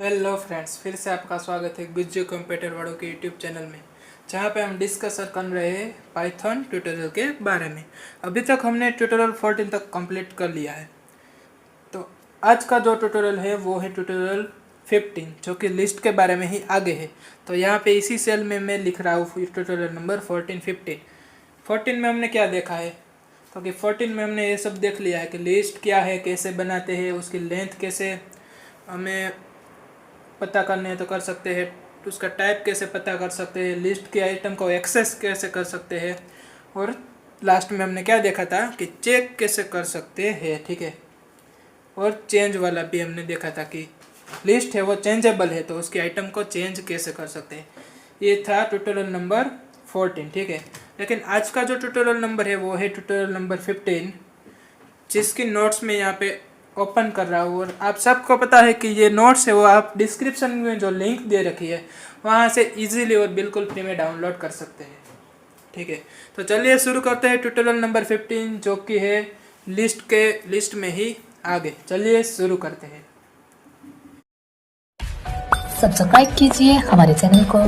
Hello friends, फिर से आपका स्वागत है गुज्जू कंप्यूटर वालों के यूट्यूब चैनल में, जहाँ पे हम डिस्कस कर रहे हैं पाइथन ट्यूटोरियल के बारे में। अभी तक हमने ट्यूटोरियल 14 तक कंप्लीट कर लिया है। तो आज का जो ट्यूटोरियल है वो है ट्यूटोरियल 15, जो कि लिस्ट के बारे में ही आगे है। तो यहाँ पे इसी सेल में मैं लिख रहा हूँ ट्यूटोरियल नंबर 14 में हमने क्या देखा है, तो कि 14 में हमने ये सब देख लिया है कि लिस्ट क्या है, कैसे बनाते हैं, उसकी लेंथ कैसे हमें पता करने हैं तो कर सकते हैं, उसका टाइप कैसे पता कर सकते हैं, लिस्ट के आइटम को एक्सेस कैसे कर सकते हैं, और लास्ट में हमने क्या देखा था कि चेक कैसे कर सकते हैं। ठीक है, और चेंज वाला भी हमने देखा था कि लिस्ट है वो चेंजेबल है तो उसके आइटम को चेंज कैसे कर सकते हैं। ये था ट्यूटोरियल नंबर 14। ठीक है, लेकिन आज का जो ट्यूटोरियल नंबर है वो है ट्यूटोरियल नंबर 15, जिसकी नोट्स में यहाँ पे ओपन कर रहा हूँ। और आप सबको पता है कि ये नोट्स है वो आप डिस्क्रिप्शन में जो लिंक दे रखी है वहाँ से इजीली और बिल्कुल फ्री में डाउनलोड कर सकते हैं। ठीक है, तो चलिए शुरू करते हैं ट्यूटोरियल नंबर 15, जो कि है लिस्ट में ही आगे। चलिए शुरू करते हैं। सब्सक्राइब कीजिए हमारे चैनल को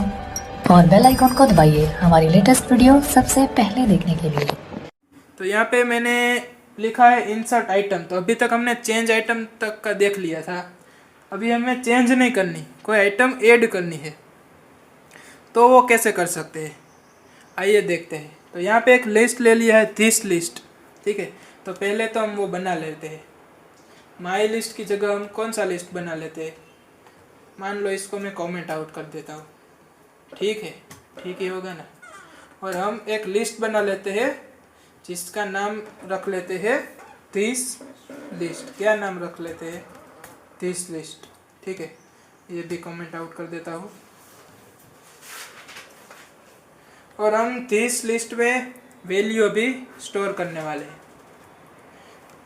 और बेल आइकॉन को दबाइए हमारी लेटेस्ट वीडियो सबसे पहले देखने के लिए। तो यहाँ पे मैंने लिखा है इंसर्ट आइटम। तो अभी तक हमने चेंज आइटम तक का देख लिया था। अभी हमें चेंज नहीं करनी, कोई आइटम ऐड करनी है, तो वो कैसे कर सकते हैं आइए देखते हैं। तो यहाँ पे एक लिस्ट ले लिया है, दिस लिस्ट। ठीक है, तो पहले तो हम वो बना लेते हैं। माई लिस्ट की जगह हम कौन सा लिस्ट बना लेते हैं, मान लो इसको मैं कमेंट आउट कर देता हूँ। ठीक है, ठीक ही होगा ना। और हम एक लिस्ट बना लेते हैं जिसका नाम रख लेते हैं दिस लिस्ट। क्या नाम रख लेते हैं, दिस लिस्ट। ठीक है, ये भी कमेंट आउट कर देता हूँ। और हम दिस लिस्ट में वैल्यू अभी स्टोर करने वाले हैं।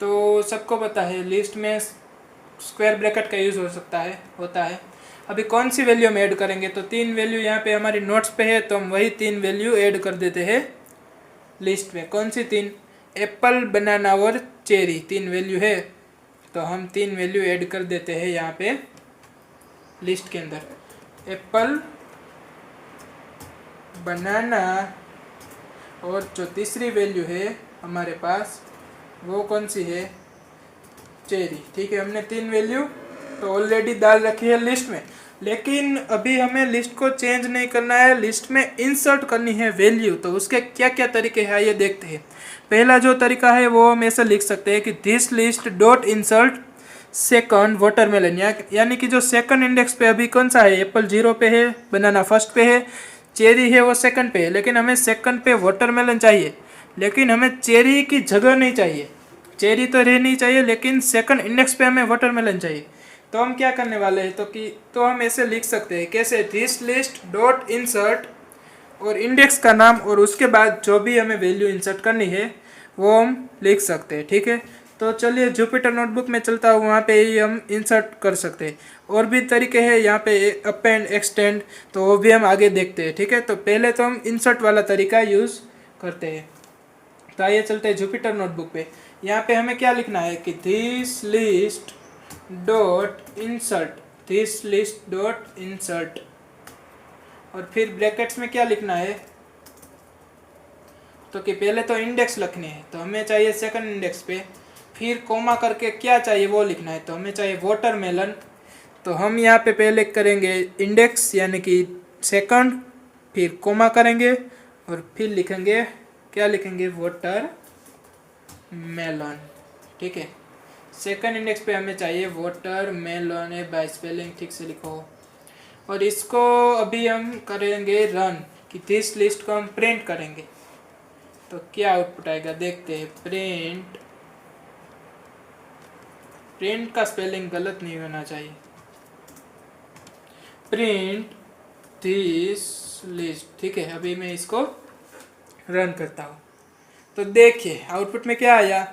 तो सबको पता है लिस्ट में स्क्वायर ब्रैकेट का यूज़ होता है। अभी कौन सी वैल्यू हम ऐड करेंगे, तो 3 वैल्यू यहाँ पे हमारी नोट्स पे है, तो हम वही 3 वैल्यू ऐड कर देते हैं लिस्ट में। कौन सी 3? एप्पल, बनाना और चेरी 3 वैल्यू है, तो हम 3 वैल्यू ऐड कर देते हैं यहाँ पे लिस्ट के अंदर। एप्पल, बनाना और जो तीसरी वैल्यू है हमारे पास वो कौन सी है, चेरी। ठीक है, हमने 3 वैल्यू तो ऑलरेडी डाल रखी है लिस्ट में, लेकिन अभी हमें लिस्ट को चेंज नहीं करना है, लिस्ट में इंसर्ट करनी है वैल्यू। तो उसके क्या क्या तरीके हैं ये देखते हैं। पहला जो तरीका है वो हम ऐसा लिख सकते हैं कि this list dot insert second watermelon, यानी कि जो सेकंड इंडेक्स पे अभी कौन सा है, एप्पल 0 पे है, बनाना फर्स्ट पे है, चेरी है वो सेकंड पे है, लेकिन हमें सेकंड पे वाटरमेलन चाहिए, लेकिन हमें चेरी की जगह नहीं चाहिए। चेरी तो रहनी चाहिए लेकिन सेकंड इंडेक्स पे हमें वाटरमेलन चाहिए। तो हम क्या करने वाले हैं, तो हम ऐसे लिख सकते हैं, कैसे, दिस लिस्ट डॉट इंसर्ट और इंडेक्स का नाम और उसके बाद जो भी हमें वैल्यू इंसर्ट करनी है वो हम लिख सकते हैं। ठीक है, तो चलिए जुपिटर नोटबुक में चलता हूँ, वहाँ पे ही हम इंसर्ट कर सकते हैं। और भी तरीके हैं यहाँ पे, अपेंड, एक्सटेंड, तो वो भी हम आगे देखते हैं। ठीक है, तो पहले तो हम इंसर्ट वाला तरीका यूज़ करते हैं। तो आइए चलते हैं जुपिटर नोटबुक पे। यहाँ पे हमें क्या लिखना है कि this list dot insert, this list dot insert, और फिर ब्रैकेट्स में क्या लिखना है, तो कि पहले तो इंडेक्स लिखनी है, तो हमें चाहिए सेकंड इंडेक्स पे, फिर कोमा करके क्या चाहिए वो लिखना है, तो हमें चाहिए वाटरमेलन। तो हम यहाँ पे पहले करेंगे इंडेक्स यानी कि सेकंड, फिर कोमा करेंगे और फिर लिखेंगे, क्या लिखेंगे, वाटरमेलन। ठीक है, सेकंड इंडेक्स पे हमें चाहिए वाटरमेलन है, बाय स्पेलिंग ठीक से लिखो। और इसको अभी हम करेंगे रन, कि दिस लिस्ट को हम प्रिंट करेंगे, तो क्या आउटपुट आएगा देखते हैं। प्रिंट का स्पेलिंग गलत नहीं होना चाहिए, प्रिंट दिस लिस्ट। ठीक है, अभी मैं इसको रन करता हूँ, तो देखिए आउटपुट में क्या आया,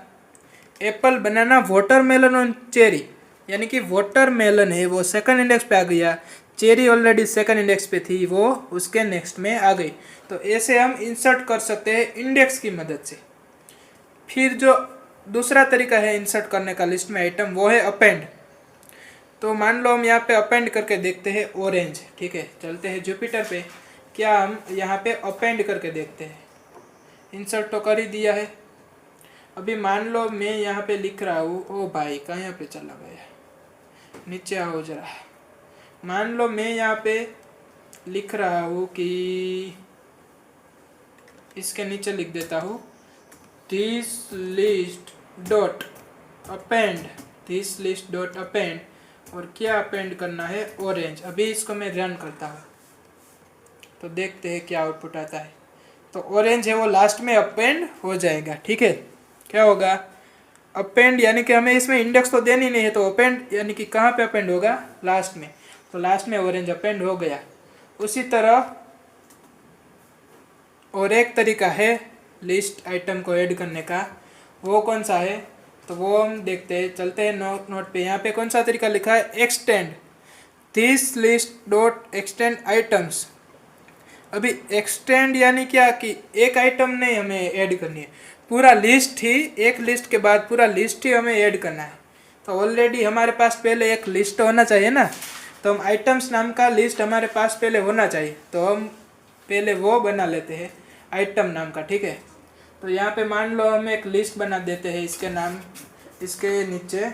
एप्पल, बनाना, वाटरमेलन और चेरी, यानी कि वाटरमेलन है वो सेकंड इंडेक्स पे आ गया, चेरी ऑलरेडी सेकंड इंडेक्स पे थी वो उसके नेक्स्ट में आ गई। तो ऐसे हम इंसर्ट कर सकते हैं इंडेक्स की मदद से। फिर जो दूसरा तरीका है इंसर्ट करने का लिस्ट में आइटम, वो है अपेंड। तो मान लो हम यहाँ पे अपेंड करके देखते हैं ऑरेंज, ठीक है। चलते हैं जुपिटर पे, क्या हम यहाँ पे अपेंड करके देखते हैं। इंसर्ट तो कर ही दिया है। अभी मान लो मैं यहाँ पे लिख रहा हूँ, ओ भाई कहाँ पे चला गया, नीचे आओ जरा। मान लो मैं यहाँ पे लिख रहा हूँ कि इसके नीचे लिख देता हूँ this list dot append, this list dot append, और क्या अपेंड करना है, ऑरेंज। अभी इसको मैं रन करता हूँ तो देखते हैं क्या आउटपुट आता है। तो ऑरेंज है वो लास्ट में अपेंड हो जाएगा, ठीक है। क्या होगा, अपेंड यानी कि हमें इसमें इंडेक्स तो देनी नहीं है, तो अपेंड यानी कि कहाँ पे अपेंड होगा, लास्ट में। तो लास्ट में ऑरेंज अपेंड हो गया। उसी तरह और एक तरीका है लिस्ट आइटम को ऐड करने का, वो कौन सा है, तो वो हम देखते हैं। चलते हैं नोट पे, यहाँ पे कौन सा तरीका लिखा है, extend this list dot extend items. अभी एक्सटेंड यानी क्या कि एक आइटम नहीं हमें ऐड करनी है, पूरा लिस्ट ही, एक लिस्ट के बाद पूरा लिस्ट ही हमें ऐड करना है। तो ऑलरेडी हमारे पास पहले एक लिस्ट होना चाहिए ना, तो हम आइटम्स नाम का लिस्ट हमारे पास पहले होना चाहिए, तो हम पहले वो बना लेते हैं आइटम नाम का, ठीक है। तो यहाँ पे मान लो हम एक लिस्ट बना देते हैं, इसके नाम, इसके नीचे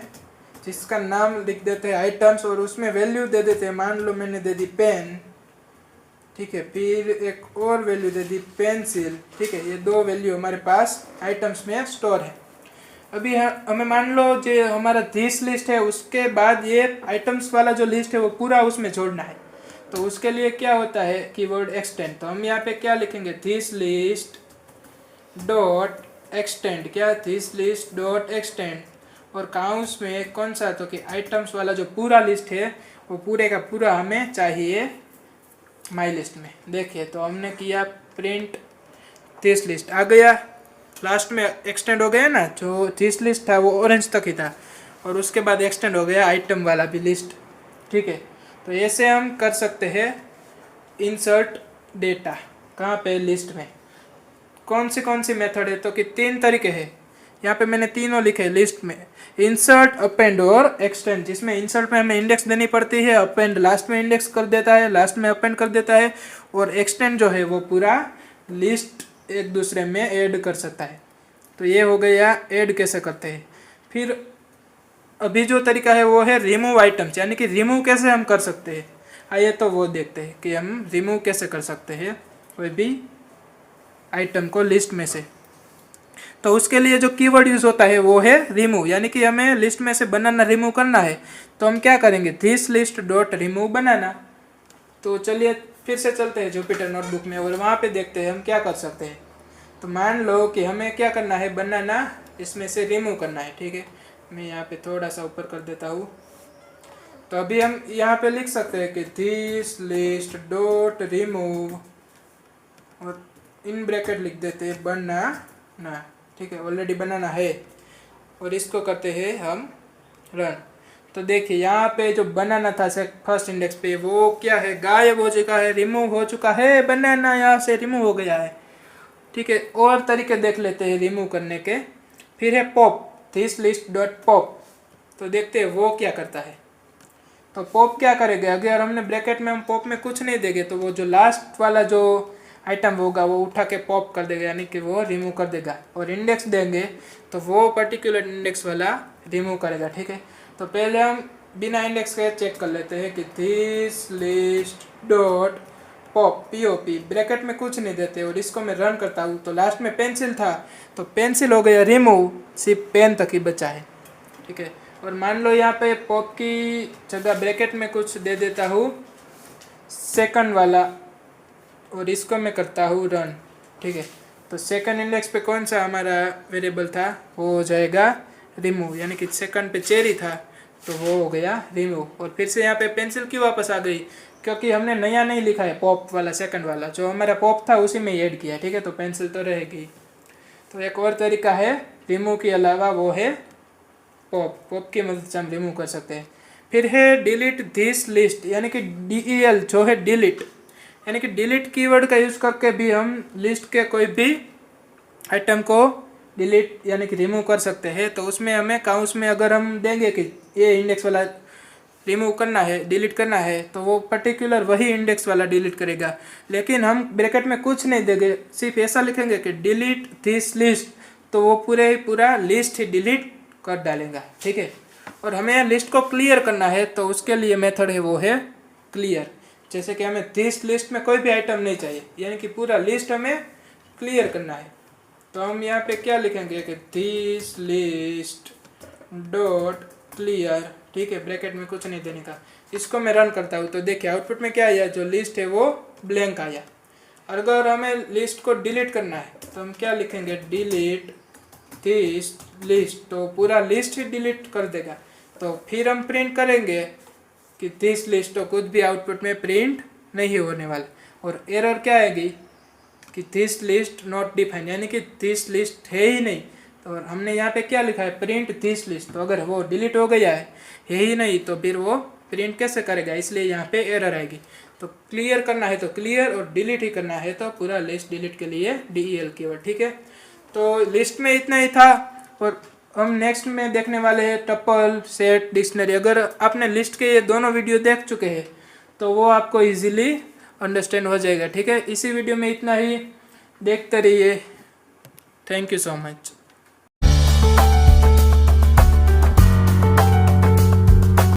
जिसका नाम लिख देते हैं आइटम्स, और उसमें वैल्यू दे देते हैं। मान लो मैंने दे दी पेन, ठीक है, फिर एक और वैल्यू दे दी पेंसिल, ठीक है। ये दो वैल्यू हमारे पास आइटम्स में स्टोर है। अभी हमें मान लो जो हमारा दिस लिस्ट है, उसके बाद ये आइटम्स वाला जो लिस्ट है वो पूरा उसमें जोड़ना है। तो उसके लिए क्या होता है, कीवर्ड एक्सटेंड। तो हम यहाँ पे क्या लिखेंगे, दिस लिस्ट डॉट एक्सटेंड, क्या, दिस लिस्ट डॉट एक्सटेंड, और काउंस में कौन सा, तो कि आइटम्स वाला जो पूरा लिस्ट है वो पूरे का पूरा हमें चाहिए माई लिस्ट में। देखिए तो हमने किया प्रिंट दिस लिस्ट, आ गया, लास्ट में एक्सटेंड हो गया ना, जो दिस लिस्ट था वो ऑरेंज तक ही था, और उसके बाद एक्सटेंड हो गया आइटम वाला भी लिस्ट, ठीक है। तो ऐसे हम कर सकते हैं इंसर्ट डेटा, कहाँ पे, लिस्ट में। कौन सी मेथड है, तो कि तीन तरीके हैं, यहाँ पे मैंने तीनों लिखे लिस्ट में, इंसर्ट, अपेंड और एक्सटेंड। जिसमें इंसर्ट में हमें इंडेक्स देनी पड़ती है, अपेंड लास्ट में इंडेक्स कर देता है, लास्ट में अपेंड कर देता है, और एक्सटेंड जो है वो पूरा लिस्ट एक दूसरे में ऐड कर सकता है। तो ये हो गया ऐड कैसे करते हैं। फिर अभी जो तरीका है वो है रिमूव आइटम्स, यानी कि रिमूव कैसे हम कर सकते हैं। आइए तो वो देखते हैं कि हम रिमूव कैसे कर सकते हैं कोई भी आइटम को लिस्ट में से। तो उसके लिए जो कीवर्ड यूज़ होता है वो है रिमूव, यानी कि हमें लिस्ट में से बनाना रिमूव करना है। तो हम क्या करेंगे, दिस लिस्ट डॉट रिमूव बनाना। तो चलिए फिर से चलते हैं जुपिटर नोटबुक में, और वहाँ पे देखते हैं हम क्या कर सकते हैं। तो मान लो कि हमें क्या करना है, बनाना इसमें से रिमूव करना है, ठीक है। मैं यहाँ पे थोड़ा सा ऊपर कर देता हूँ। तो अभी हम यहाँ पे लिख सकते हैं कि दिस लिस्ट डॉट रिमूव, और इन ब्रैकेट लिख देते हैं बनाना, ठीक है, ऑलरेडी बनाना है, और इसको करते हैं हम रन। तो देखिए यहाँ पे जो बनाना था फर्स्ट इंडेक्स पे वो क्या है, गायब हो चुका है, रिमूव हो चुका है, बनाना यहाँ से रिमूव हो गया है, ठीक है। और तरीके देख लेते हैं रिमूव करने के। फिर है pop, this list dot pop. तो देखते हैं वो क्या करता है। तो पॉप क्या करेगा, अगर हमने ब्रैकेट में हम पॉप में कुछ नहीं देंगे तो वो जो लास्ट वाला जो आइटम होगा वो उठा के पॉप कर देगा, यानी कि वो रिमूव कर देगा। और इंडेक्स देंगे तो वो पर्टिकुलर इंडेक्स वाला रिमूव करेगा, ठीक है। तो पहले हम बिना इंडेक्स के चेक कर लेते हैं कि this list dot pop, POP, bracket में कुछ नहीं देते, और इसको मैं रन करता हूँ। तो लास्ट में पेंसिल था तो पेंसिल हो गया रिमूव, सिर्फ पेन तक ही बचा है, ठीक है। और मान लो यहाँ पे पॉप की जगह ब्रैकेट में कुछ दे देता हूँ सेकंड वाला, और इसको मैं करता हूँ रन, ठीक है। तो सेकंड इंडेक्स पे कौन सा हमारा वेरिएबल था, वो हो जाएगा रिमूव, यानी कि सेकंड पे चेरी था तो वो हो गया रिमूव। और फिर से यहाँ पे पेंसिल क्यों वापस आ गई, क्योंकि हमने नया नहीं लिखा है पॉप वाला, सेकंड वाला जो हमारा पॉप था उसी में ऐड किया, ठीक है। तो पेंसिल तो रहेगी। तो एक और तरीका है रिमूव के अलावा, वो है पॉप, पॉप की मदद से हम रिमूव कर सकते हैं। फिर है डिलीट दिस लिस्ट, यानी कि DEL जो है डिलीट, यानी कि डिलीट कीवर्ड का यूज़ करके भी हम लिस्ट के कोई भी आइटम को डिलीट यानी कि रिमूव कर सकते हैं। तो उसमें हमें काउंस में अगर हम देंगे कि ये इंडेक्स वाला रिमूव करना है, डिलीट करना है, तो वो पर्टिकुलर वही इंडेक्स वाला डिलीट करेगा। लेकिन हम ब्रैकेट में कुछ नहीं देंगे, सिर्फ ऐसा लिखेंगे कि डिलीट दिस लिस्ट, तो वो पूरा लिस्ट ही डिलीट कर डालेगा। ठीक है, और हमें लिस्ट को क्लियर करना है, तो उसके लिए मेथड है वो है क्लियर। जैसे कि हमें दिस लिस्ट में कोई भी आइटम नहीं चाहिए, यानी कि पूरा लिस्ट हमें क्लियर करना है, तो हम यहाँ पे क्या लिखेंगे कि दिस लिस्ट डॉट क्लियर। ठीक है, ब्रैकेट में कुछ नहीं देने का। इसको मैं रन करता हूँ तो देखिए आउटपुट में क्या आया, जो लिस्ट है वो ब्लैंक आया। अगर हमें लिस्ट को डिलीट करना है तो हम क्या लिखेंगे, डिलीट दिस लिस्ट, तो पूरा लिस्ट ही डिलीट कर देगा। तो फिर हम प्रिंट करेंगे कि दिस लिस्ट, तो कुछ भी आउटपुट में प्रिंट नहीं होने वाला। और एरर क्या आएगी कि दिस लिस्ट नॉट डिफाइन, यानी कि दिस लिस्ट है ही नहीं। तो हमने यहाँ पे क्या लिखा है, प्रिंट दिस लिस्ट, तो अगर वो डिलीट हो गया है ही नहीं, तो फिर वो प्रिंट कैसे करेगा, इसलिए यहाँ पे एरर आएगी। तो क्लियर करना है तो क्लियर, और डिलीट ही करना है तो पूरा लिस्ट डिलीट के लिए DEL कीवर्ड। ठीक है, तो लिस्ट में इतना ही था। और हम नेक्स्ट में देखने वाले हैं टपल, सेट, डिक्शनरी। अगर आपने लिस्ट के ये दोनों वीडियो देख चुके हैं तो वो आपको इजीली अंडरस्टैंड हो जाएगा। ठीक है, इसी वीडियो में इतना ही, देखते रहिए। Thank you so much.